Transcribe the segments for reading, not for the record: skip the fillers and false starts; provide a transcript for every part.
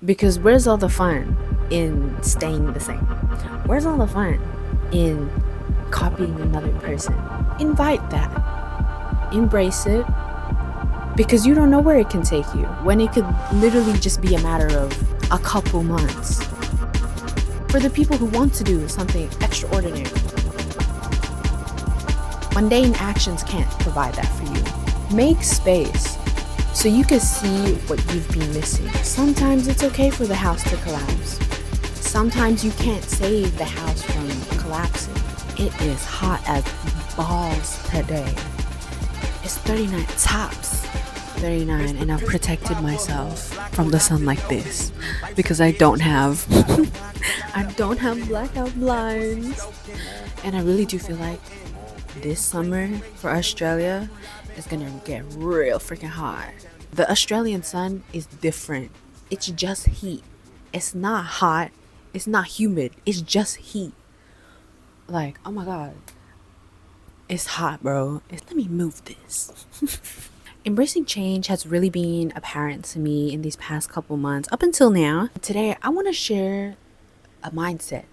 Because where's all the fun in staying the same? Where's all the fun in copying another person? Invite that. Embrace it. Because you don't know where it can take you, when it could literally just be a matter of a couple months. For the people who want to do something extraordinary, mundane actions can't provide that for you. Make space so you can see what you've been missing. Sometimes it's okay for the house to collapse. Sometimes you can't save the house from collapsing. It is hot as balls today. It's 39 tops. 39, and I've protected myself from the sun like this because I don't have blackout blinds. And I really do feel like this summer for Australia is gonna get real freaking hot. The Australian sun is different. It's just heat. It's not hot. It's not humid. It's just heat. Like, oh my god. It's hot, bro. Let me move this. Embracing change has really been apparent to me in these past couple months up until now. Today, I want to share a mindset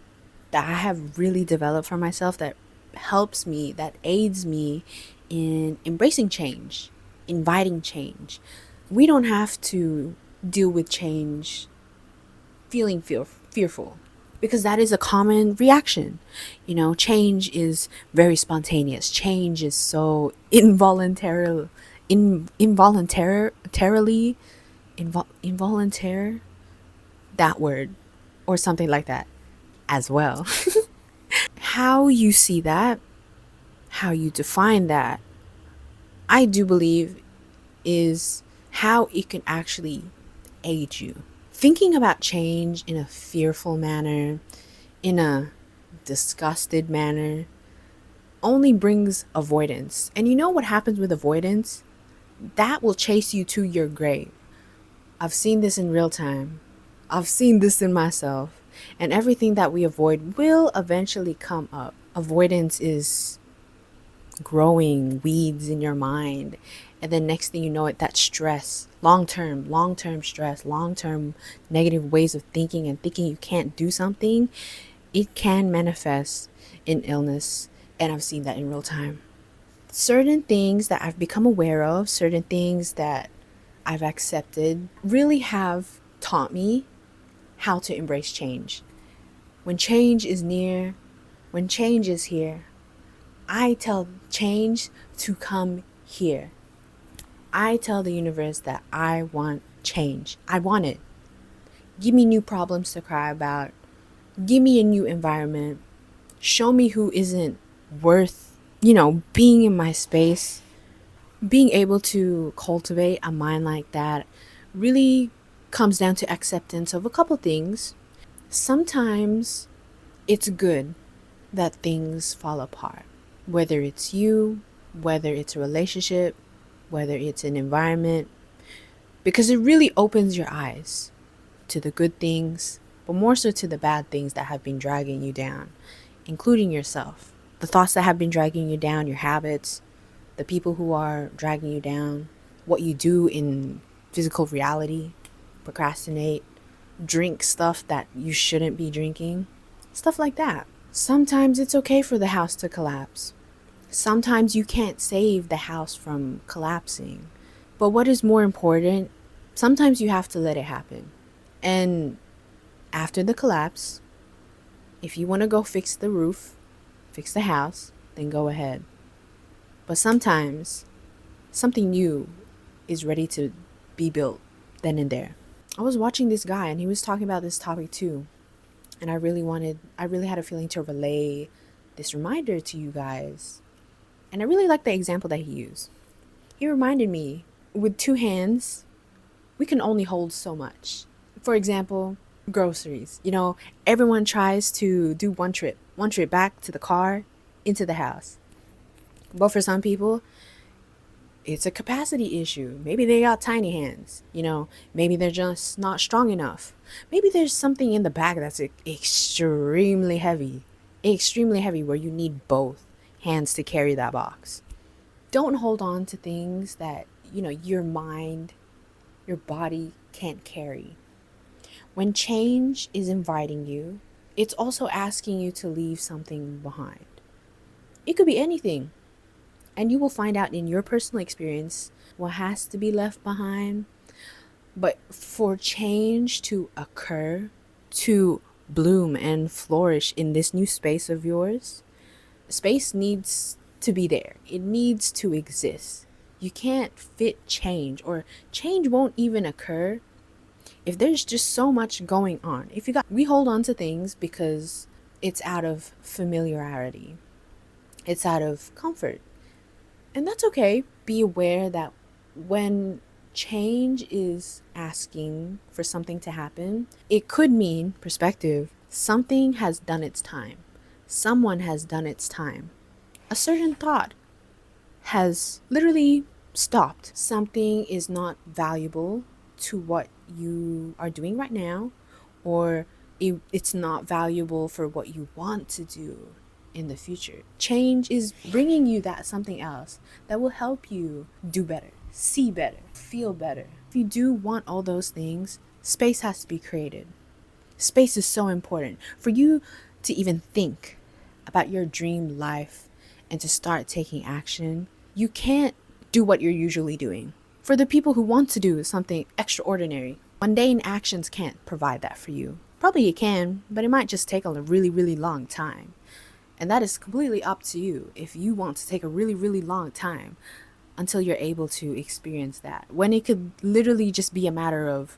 that I have really developed for myself that helps me, that aids me in embracing change, inviting change. We don't have to deal with change feeling fearful, because that is a common reaction. Change is very spontaneous. Change is so involuntary, that word, or something like that as well. How you see that, how you define that, I do believe is how it can actually aid you. Thinking about change in a fearful manner, in a disgusted manner, only brings avoidance. And you know what happens with avoidance? That will chase you to your grave. I've seen this in real time. I've seen this in myself. And everything that we avoid will eventually come up. Avoidance is growing weeds in your mind. And then next thing you know it, that stress, long-term stress, long-term negative ways of thinking and thinking you can't do something, it can manifest in illness. And I've seen that in real time. Certain things that I've become aware of, certain things that I've accepted, really have taught me how to embrace change. When change is near, when change is here, I tell change to come here. I tell the universe that I want change. I want it. Give me new problems to cry about. Give me a new environment. Show me who isn't worth, being in my space. Being able to cultivate a mind like that really comes down to acceptance of a couple things. Sometimes it's good that things fall apart, whether it's you, whether it's a relationship, whether it's an environment, because it really opens your eyes to the good things, but more so to the bad things that have been dragging you down, including yourself. The thoughts that have been dragging you down, your habits, the people who are dragging you down, what you do in physical reality, procrastinate, drink stuff that you shouldn't be drinking, stuff like that. Sometimes it's okay for the house to collapse. Sometimes you can't save the house from collapsing. But what is more important, sometimes you have to let it happen. And after the collapse, if you want to go fix the roof, fix the house, then go ahead. But sometimes something new is ready to be built then and there. I was watching this guy and he was talking about this topic too. And I really had a feeling to relay this reminder to you guys. And I really like the example that he used. He reminded me, with two hands, we can only hold so much. For example, groceries. Everyone tries to do one trip back to the car, into the house. But for some people, it's a capacity issue. Maybe they got tiny hands, maybe they're just not strong enough. Maybe there's something in the bag that's extremely heavy where you need both hands to carry that box. Don't hold on to things that, your mind, your body can't carry. When change is inviting you, it's also asking you to leave something behind. It could be anything, and you will find out in your personal experience what has to be left behind. But for change to occur, to bloom and flourish in this new space of yours, space needs to be there. It needs to exist. You can't fit change, or change won't even occur if there's just so much going on. We hold on to things because it's out of familiarity, it's out of comfort. And that's okay. Be aware that when change is asking for something to happen, it could mean perspective. Something has done its time. Someone has done its time. A certain thought has literally stopped. Something is not valuable to what you are doing right now, or it's not valuable for what you want to do in the future. Change is bringing you that something else that will help you do better, see better, feel better. If you do want all those things, space has to be created. Space is so important for you to even think about your dream life and to start taking action. You can't do what you're usually doing. For the people who want to do something extraordinary, mundane actions can't provide that for you. Probably it can, but it might just take a really, really long time. And that is completely up to you if you want to take a really, really long time until you're able to experience that. When it could literally just be a matter of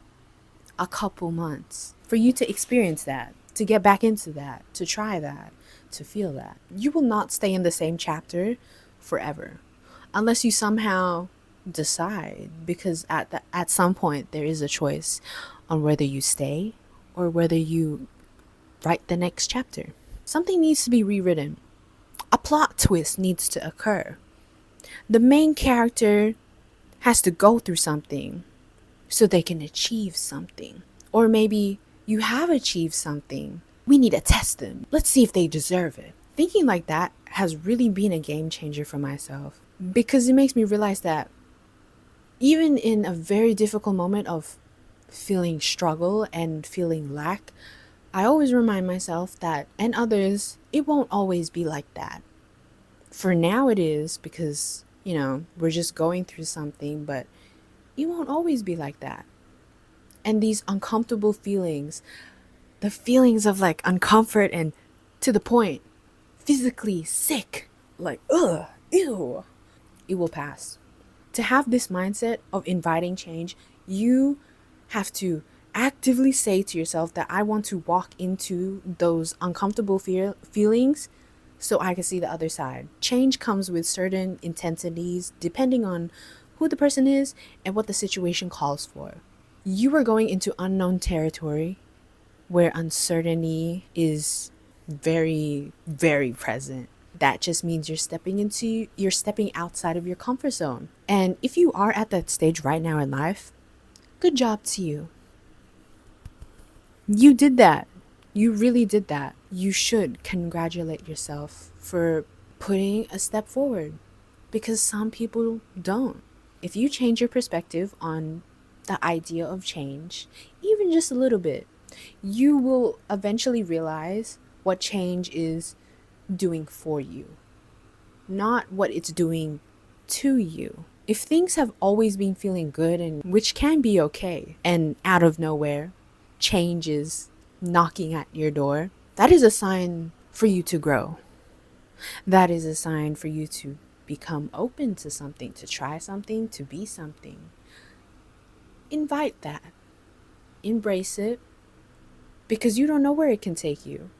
a couple months for you to experience that, to get back into that, to try that, to feel that. You will not stay in the same chapter forever unless you somehow decide, because at some point there is a choice on whether you stay or whether you write the next chapter. Something needs to be rewritten. A plot twist needs to occur. The main character has to go through something so they can achieve something. Or maybe you have achieved something. We need to test them. Let's see if they deserve it. Thinking like that has really been a game changer for myself, because it makes me realize that even in a very difficult moment of feeling struggle and feeling lack, I always remind myself that, and others, it won't always be like that. For now it is, because, we're just going through something, but it won't always be like that. And these uncomfortable feelings, the feelings of like uncomfort and to the point, physically sick, like, ugh, ew, it will pass. To have this mindset of inviting change, you have to actively say to yourself that I want to walk into those uncomfortable feelings so I can see the other side. Change comes with certain intensities depending on who the person is and what the situation calls for. You are going into unknown territory where uncertainty is very, very present. That just means you're stepping outside of your comfort zone. And if you are at that stage right now in life, good job to you. You did that. You really did that. You should congratulate yourself for putting a step forward, because some people don't. If you change your perspective on the idea of change, even just a little bit, you will eventually realize what change is doing for you, not what it's doing to you. If things have always been feeling good, and which can be okay, and out of nowhere change is knocking at your door, that is a sign for you to grow. That is a sign for you to become open to something, to try something, to be something. Invite that. Embrace it, because you don't know where it can take you.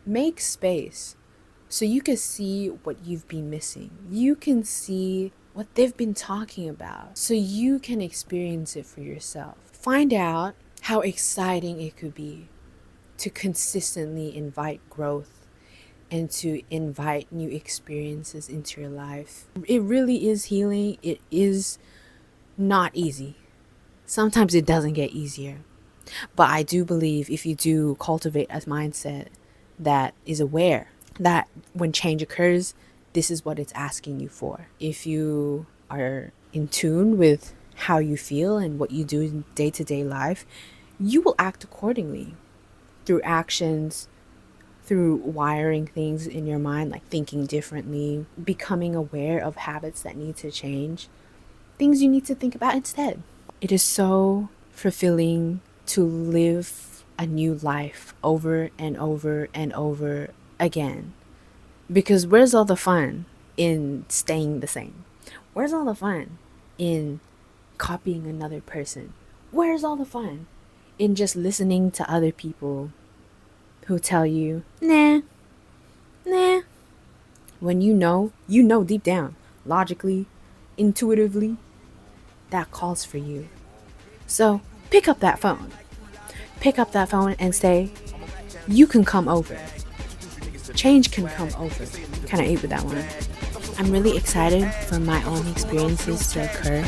Make space so you can see what you've been missing. You can see what they've been talking about, so you can experience it for yourself. Find out how exciting it could be to consistently invite growth and to invite new experiences into your life. It really is healing. It is not easy. Sometimes it doesn't get easier. But I do believe if you do cultivate a mindset that is aware that when change occurs, this is what it's asking you for. If you are in tune with how you feel and what you do in day-to-day life, you will act accordingly through actions, through wiring things in your mind, like thinking differently, becoming aware of habits that need to change, things you need to think about instead. It is so fulfilling to live a new life over and over and over again. Because where's all the fun in staying the same? Where's all the fun in copying another person? Where's all the fun in just listening to other people who tell you, nah, nah, when you know deep down, logically, intuitively, that calls for you. So pick up that phone. Pick up that phone and say, you can come over. Change can come over. Kind of ate with that one. I'm really excited for my own experiences to occur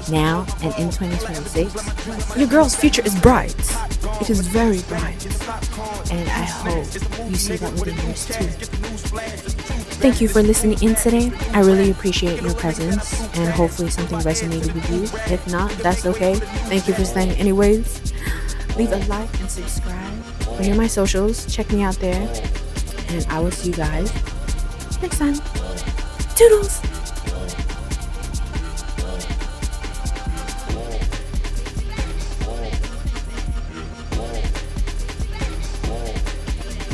now and in 2026. Your girl's future is bright. It is very bright. And I hope you see that within yours too. Thank you for listening in today. I really appreciate your presence and hopefully something resonated with you. If not, that's okay. Thank you for staying anyways. Leave a like and subscribe. When you're my socials, check me out there. And I will see you guys next time. Toodles!